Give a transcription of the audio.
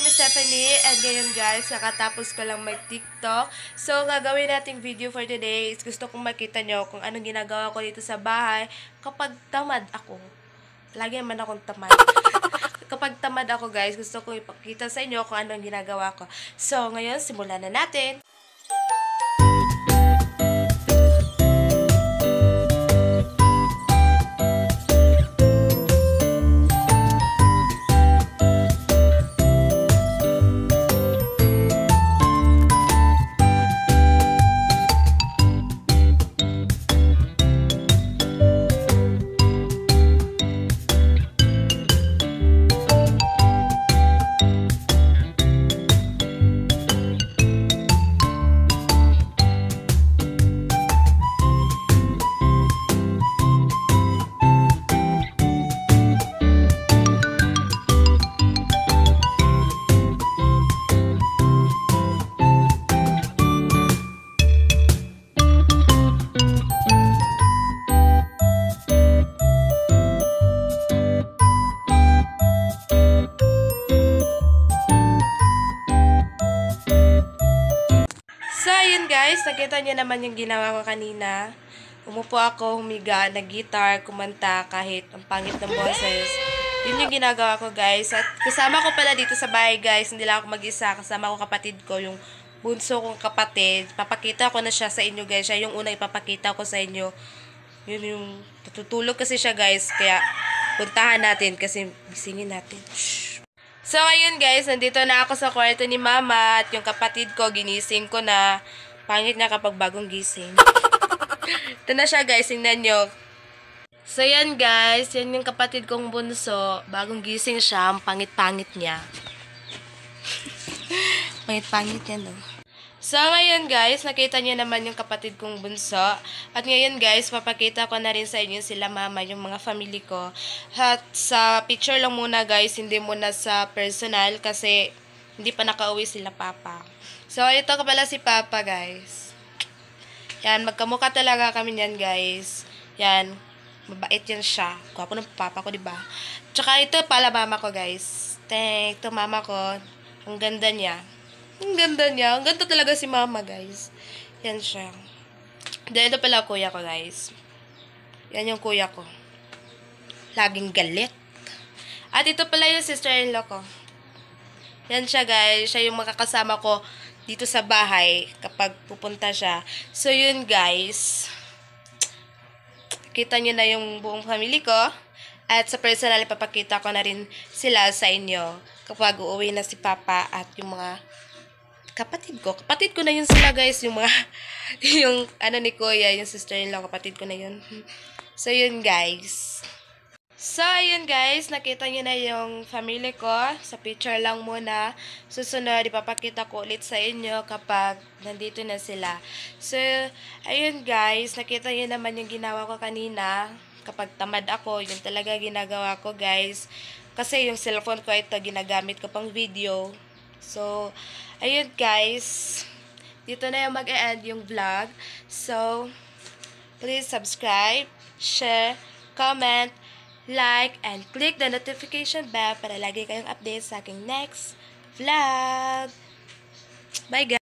is Stephanie, and ngayon guys, kakatapos ko lang mag-TikTok. So, gagawin nating video for today is gusto kong makita nyo kung anong ginagawa ko dito sa bahay kapag tamad ako. Lagi naman akong tamad. Kapag tamad ako guys, gusto kong ipakita sa inyo kung anong ginagawa ko. So, ngayon, simulan na natin. So, ayun guys, nakita niyo naman yung ginawa ko kanina. Umupo ako, humiga, nag-guitar, kumanta kahit ang pangit ng boses. Yun yung ginagawa ko guys. At kasama ko pala dito sa bahay guys, hindi lang ako mag-isa. Kasama ko kapatid ko, yung bunso kong kapatid. Papakita ko na siya sa inyo guys. Siya yung unang ipapakita ko sa inyo. Yun yung tutulog kasi siya guys. Kaya puntahan natin kasi bisingin natin. Shhh. So, ayun guys, nandito na ako sa kwarto ni Mama at yung kapatid ko, ginising ko na. Pangit niya kapag bagong gising. Ito na siya guys, tingnan nyo. So, yan guys, yan yung kapatid kong bunso. Bagong gising siya, ang pangit-pangit niya. Pangit-pangit yan, no? So, ngayon guys, nakita niyo naman yung kapatid kong bunso. At ngayon guys, papakita ko na rin sa inyo sila Mama, yung mga family ko. At sa picture lang muna guys, hindi muna sa personal kasi hindi pa nakauwi sila Papa. So, ito ka pala si Papa guys. Yan, magkamukha talaga kami yan guys. Yan, mabait yan siya. Gwapo ng Papa ko, diba? Tsaka ito pala Mama ko guys. Ito Mama ko. Ang ganda niya. Ang ganda niya. Ang ganda talaga si Mama, guys. Yan siya. Then, ito pala kuya ko, guys. Yan yung kuya ko. Laging galit. At ito pala yung sister-in-law ko. Yan siya, guys. Siya yung makakasama ko dito sa bahay kapag pupunta siya. So, yun, guys. Kita nyo na yung buong family ko. At sa personal, ipapakita ko na rin sila sa inyo kapag uuwi na si Papa at yung mga kapatid ko. Kapatid ko na yun sila guys. Yung mga, yung ano ni Kuya, yung sister-in-law, kapatid ko na yun. So, yun guys. So, ayun guys. Nakita nyo na yung family ko. Sa picture lang muna. Susunod, ipapakita ko ulit sa inyo kapag nandito na sila. So, ayun guys. Nakita nyo naman yung ginawa ko kanina. Kapag tamad ako, yun talaga ginagawa ko guys. Kasi yung cellphone ko ito, ginagamit ko pang video. So, ayun guys, dito na yung mag-e-end yung vlog. So, please subscribe, share, comment, like, and click the notification bell para lagi kayong update sa aking next vlog. Bye guys!